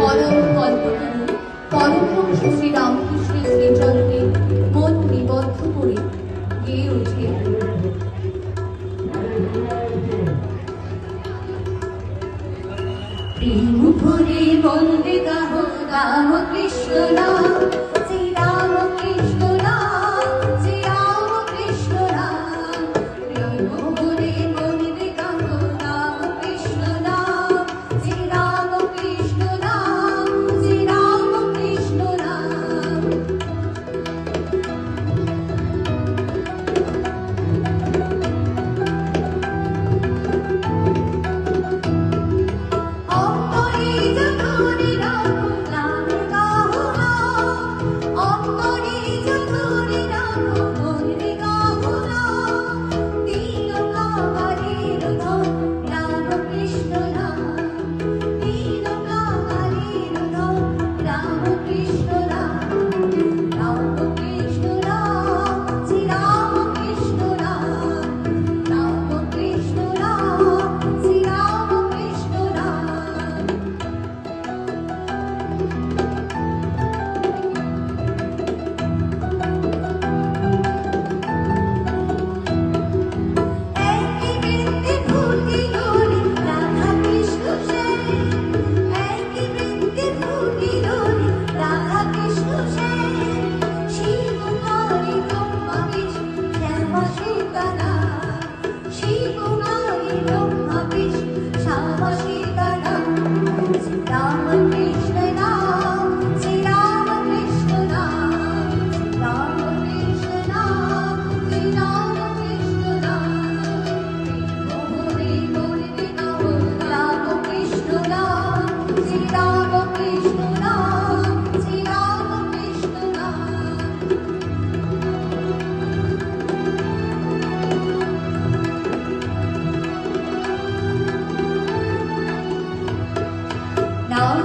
পরম কল্পতরু পরমহংস শ্রীরামকৃষ্ণের শ্রীচরণে মন নিবদ্ধ করে গেয়ে ওঠে। প্রেম ভরে বন্দে গাহ রাম কৃষ্ণ নাম, শ্রী রাম কৃষ্ণ নাম, শ্রী রাম কৃষ্ণ নাম। প্রেম ভরে বন্দে গাহ রাম কৃষ্ণ নাম, শ্রী রাম কৃষ্ণ নাম, শ্রী রাম কৃষ্ণ নাম। নাম